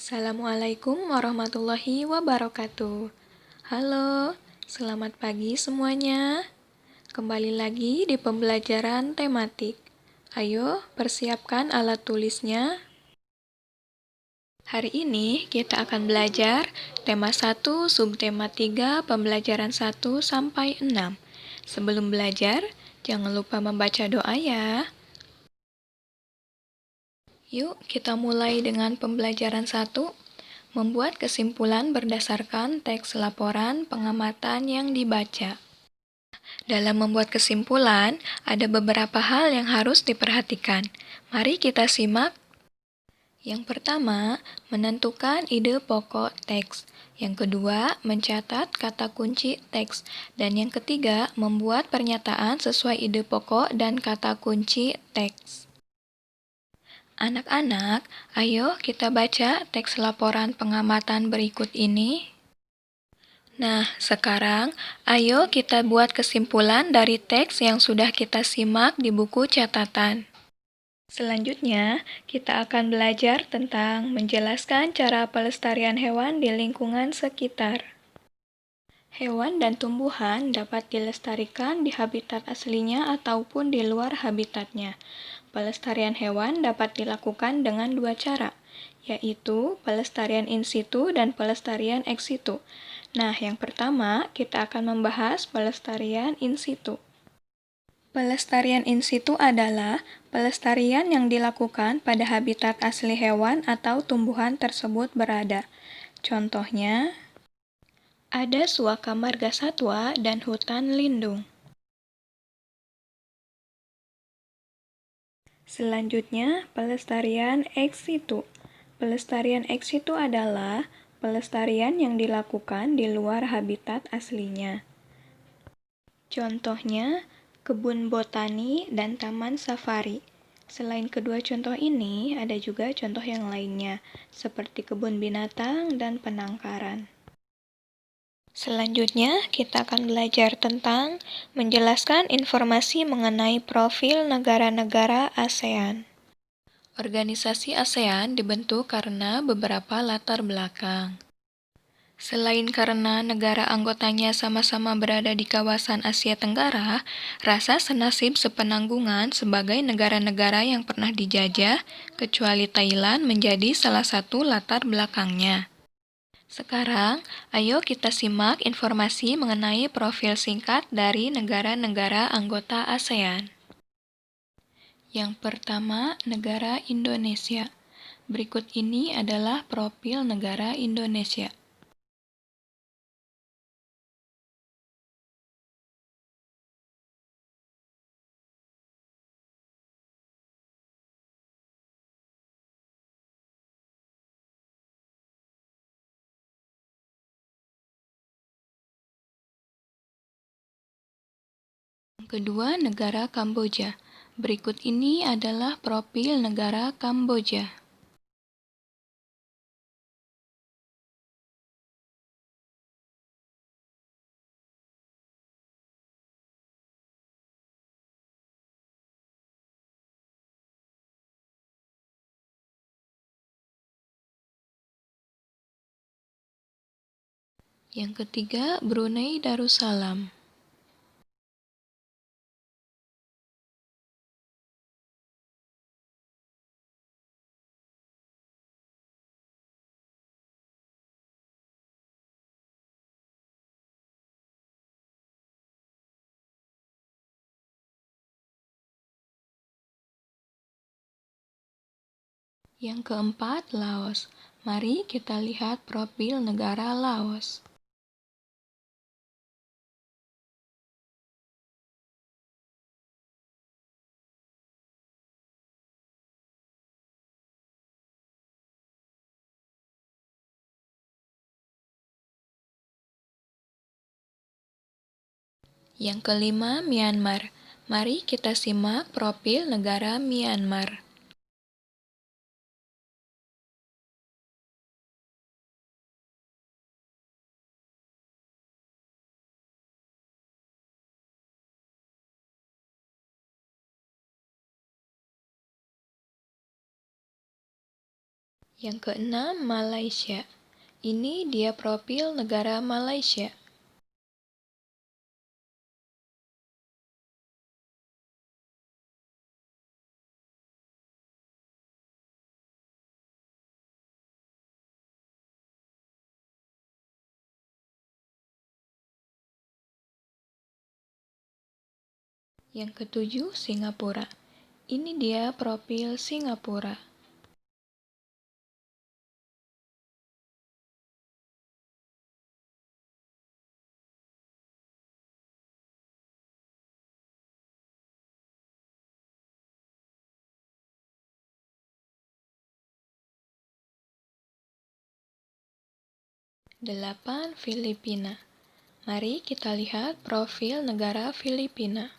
Assalamualaikum warahmatullahi wabarakatuh. Halo, selamat pagi semuanya. Kembali lagi di pembelajaran tematik. Ayo, persiapkan alat tulisnya. Hari ini kita akan belajar tema 1, subtema 3, pembelajaran 1 sampai 6. Sebelum belajar, jangan lupa membaca doa ya. Yuk, kita mulai dengan pembelajaran 1. Membuat kesimpulan berdasarkan teks laporan pengamatan yang dibaca. Dalam membuat kesimpulan, ada beberapa hal yang harus diperhatikan. Mari kita simak. Yang pertama, menentukan ide pokok teks. Yang kedua, mencatat kata kunci teks. Dan yang ketiga, membuat pernyataan sesuai ide pokok dan kata kunci teks. Anak-anak, ayo kita baca teks laporan pengamatan berikut ini. Nah, sekarang ayo kita buat kesimpulan dari teks yang sudah kita simak di buku catatan. Selanjutnya, kita akan belajar tentang menjelaskan cara pelestarian hewan di lingkungan sekitar. Hewan dan tumbuhan dapat dilestarikan di habitat aslinya ataupun di luar habitatnya. Pelestarian hewan dapat dilakukan dengan dua cara, yaitu pelestarian in situ dan pelestarian ex situ. Nah, yang pertama kita akan membahas pelestarian in situ. Pelestarian in situ adalah pelestarian yang dilakukan pada habitat asli hewan atau tumbuhan tersebut berada. Contohnya, ada suaka marga satwa dan hutan lindung. Selanjutnya, pelestarian ex situ. Pelestarian ex situ adalah pelestarian yang dilakukan di luar habitat aslinya. Contohnya, kebun botani dan taman safari. Selain kedua contoh ini, ada juga contoh yang lainnya, seperti kebun binatang dan penangkaran. Selanjutnya, kita akan belajar tentang menjelaskan informasi mengenai profil negara-negara ASEAN. Organisasi ASEAN dibentuk karena beberapa latar belakang. Selain karena negara anggotanya sama-sama berada di kawasan Asia Tenggara, rasa senasib sepenanggungan sebagai negara-negara yang pernah dijajah, kecuali Thailand menjadi salah satu latar belakangnya. Sekarang, ayo kita simak informasi mengenai profil singkat dari negara-negara anggota ASEAN. Yang pertama, negara Indonesia. Berikut ini adalah profil negara Indonesia. Yang kedua, negara Kamboja. Berikut ini adalah profil negara Kamboja. Yang ketiga, Brunei Darussalam. Yang keempat, Laos. Mari kita lihat profil negara Laos. Yang kelima, Myanmar. Mari kita simak profil negara Myanmar. Yang keenam, Malaysia. Ini dia profil negara Malaysia. Yang ketujuh, Singapura. Ini dia profil Singapura. Delapan, Filipina. Mari kita lihat profil negara Filipina.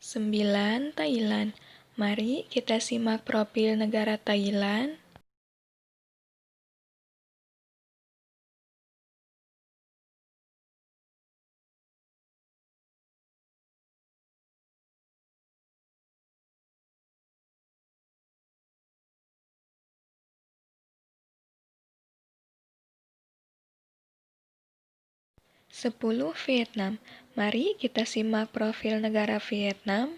Sembilan, Thailand. Mari kita simak profil negara Thailand. Sepuluh, Vietnam. Mari kita simak profil negara Vietnam.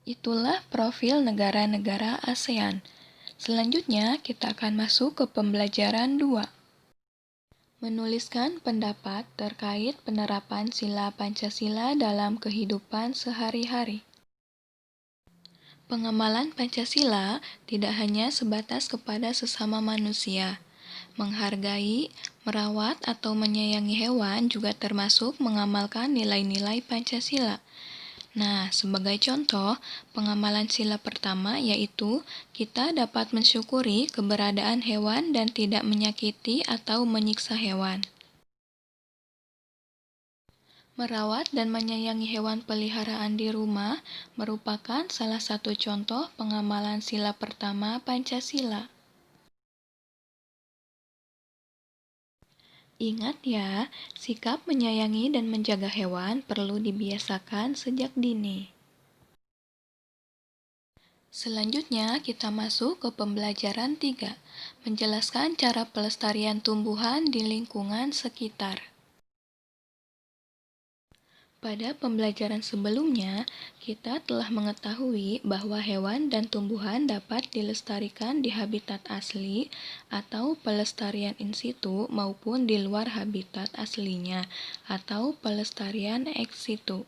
Itulah profil negara-negara ASEAN. Selanjutnya, kita akan masuk ke pembelajaran 2. Menuliskan pendapat terkait penerapan sila Pancasila dalam kehidupan sehari-hari. Pengamalan Pancasila tidak hanya sebatas kepada sesama manusia. Menghargai, merawat, atau menyayangi hewan juga termasuk mengamalkan nilai-nilai Pancasila. Nah, sebagai contoh, pengamalan sila pertama yaitu kita dapat mensyukuri keberadaan hewan dan tidak menyakiti atau menyiksa hewan. Merawat dan menyayangi hewan peliharaan di rumah merupakan salah satu contoh pengamalan sila pertama Pancasila. Ingat ya, sikap menyayangi dan menjaga hewan perlu dibiasakan sejak dini. Selanjutnya, kita masuk ke pembelajaran 3, menjelaskan cara pelestarian tumbuhan di lingkungan sekitar. Pada pembelajaran sebelumnya, kita telah mengetahui bahwa hewan dan tumbuhan dapat dilestarikan di habitat asli atau pelestarian in situ maupun di luar habitat aslinya atau pelestarian ex situ.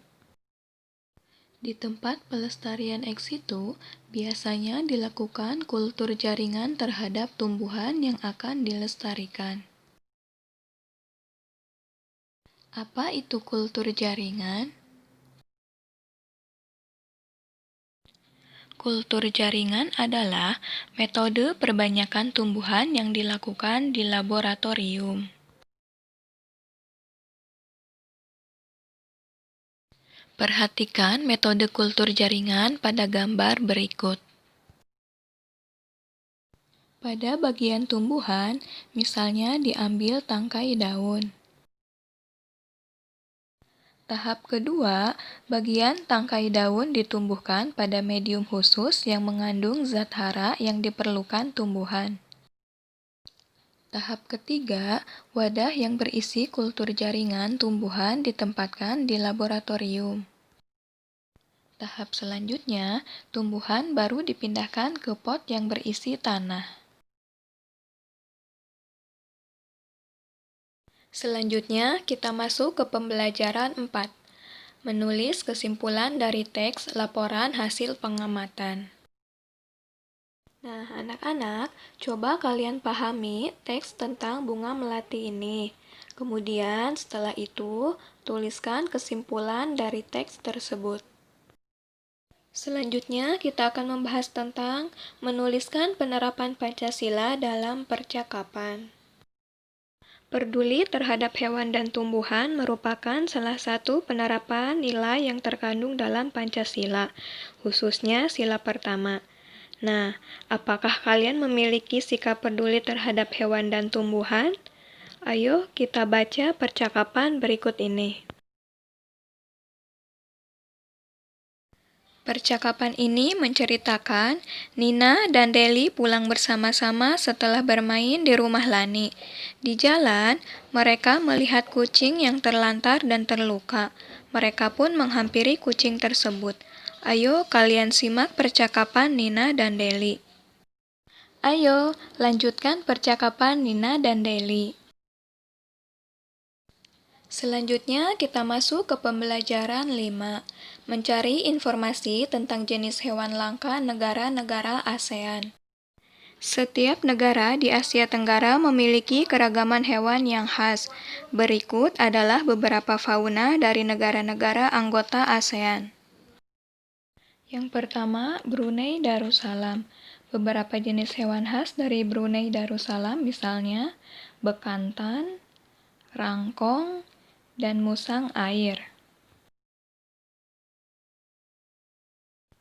Di tempat pelestarian ex situ, biasanya dilakukan kultur jaringan terhadap tumbuhan yang akan dilestarikan. Apa itu kultur jaringan? Kultur jaringan adalah metode perbanyakan tumbuhan yang dilakukan di laboratorium. Perhatikan metode kultur jaringan pada gambar berikut. Pada bagian tumbuhan, misalnya diambil tangkai daun. Tahap kedua, bagian tangkai daun ditumbuhkan pada medium khusus yang mengandung zat hara yang diperlukan tumbuhan. Tahap ketiga, wadah yang berisi kultur jaringan tumbuhan ditempatkan di laboratorium. Tahap selanjutnya, tumbuhan baru dipindahkan ke pot yang berisi tanah. Selanjutnya, kita masuk ke pembelajaran 4. Menulis kesimpulan dari teks laporan hasil pengamatan. Nah, anak-anak, coba kalian pahami teks tentang bunga melati ini. Kemudian setelah itu, tuliskan kesimpulan dari teks tersebut. Selanjutnya, kita akan membahas tentang menuliskan penerapan Pancasila dalam percakapan. Peduli terhadap hewan dan tumbuhan merupakan salah satu penerapan nilai yang terkandung dalam Pancasila, khususnya sila pertama. Nah, apakah kalian memiliki sikap peduli terhadap hewan dan tumbuhan? Ayo kita baca percakapan berikut ini. Percakapan ini menceritakan Nina dan Deli pulang bersama-sama setelah bermain di rumah Lani. Di jalan, mereka melihat kucing yang terlantar dan terluka. Mereka pun menghampiri kucing tersebut. Ayo kalian simak percakapan Nina dan Deli. Ayo, lanjutkan percakapan Nina dan Deli. Selanjutnya, kita masuk ke pembelajaran 5. Mencari informasi tentang jenis hewan langka negara-negara ASEAN. Setiap negara di Asia Tenggara memiliki keragaman hewan yang khas. Berikut adalah beberapa fauna dari negara-negara anggota ASEAN. Yang pertama, Brunei Darussalam. Beberapa jenis hewan khas dari Brunei Darussalam misalnya bekantan, rangkong, dan musang air.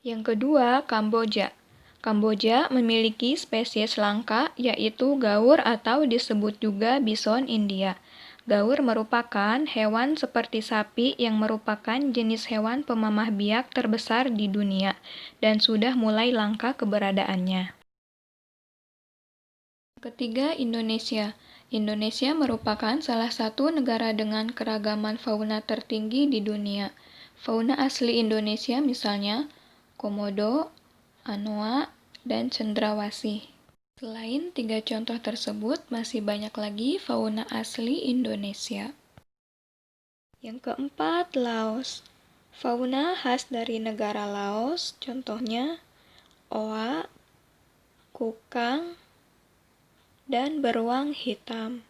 Yang kedua, Kamboja. Kamboja memiliki spesies langka yaitu gaur atau disebut juga bison India. Gaur merupakan hewan seperti sapi yang merupakan jenis hewan pemamah biak terbesar di dunia dan sudah mulai langka keberadaannya. Ketiga, Indonesia. Indonesia merupakan salah satu negara dengan keragaman fauna tertinggi di dunia. Fauna asli Indonesia misalnya komodo, anoa, dan cendrawasih. Selain tiga contoh tersebut, masih banyak lagi fauna asli Indonesia. Yang keempat, Laos. Fauna khas dari negara Laos, contohnya oa, kukang, dan beruang hitam.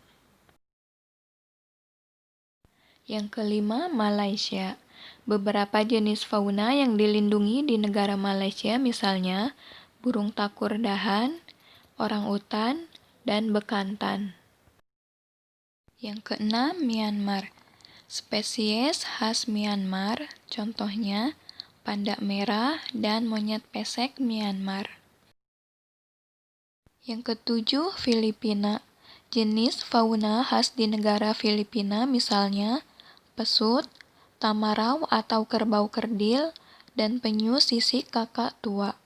Yang kelima, Malaysia. Beberapa jenis fauna yang dilindungi di negara Malaysia misalnya burung takur dahan, orangutan, dan bekantan. Yang keenam, Myanmar. Spesies khas Myanmar, contohnya panda merah dan monyet pesek Myanmar. Yang ketujuh, Filipina. Jenis fauna khas di negara Filipina misalnya pesut, tamarau atau kerbau kerdil, dan penyu sisik kakak tua.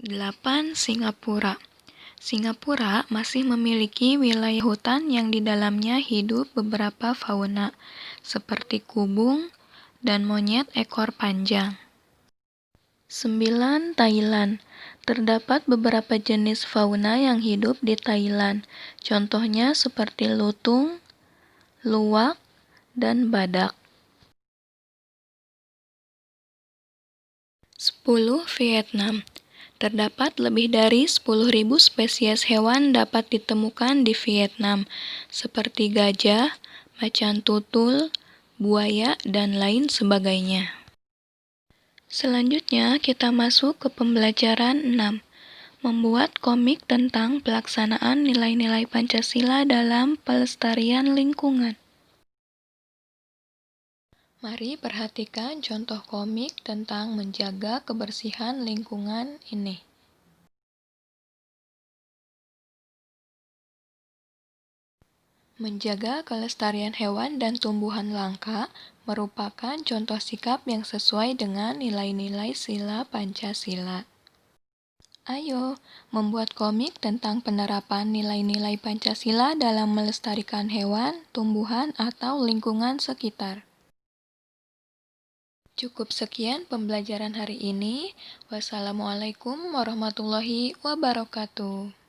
8. Singapura. Singapura masih memiliki wilayah hutan yang di dalamnya hidup beberapa fauna, seperti kubung dan monyet ekor panjang. 9. Thailand. Terdapat beberapa jenis fauna yang hidup di Thailand, contohnya seperti lutung, luwak, dan badak. 10. Vietnam. Terdapat lebih dari 10.000 spesies hewan dapat ditemukan di Vietnam, seperti gajah, macan tutul, buaya, dan lain sebagainya. Selanjutnya, kita masuk ke pembelajaran 6. Membuat komik tentang pelaksanaan nilai-nilai Pancasila dalam pelestarian lingkungan. Mari perhatikan contoh komik tentang menjaga kebersihan lingkungan ini. Menjaga kelestarian hewan dan tumbuhan langka merupakan contoh sikap yang sesuai dengan nilai-nilai sila Pancasila. Ayo, membuat komik tentang penerapan nilai-nilai Pancasila dalam melestarikan hewan, tumbuhan, atau lingkungan sekitar. Cukup sekian pembelajaran hari ini. Wassalamualaikum warahmatullahi wabarakatuh.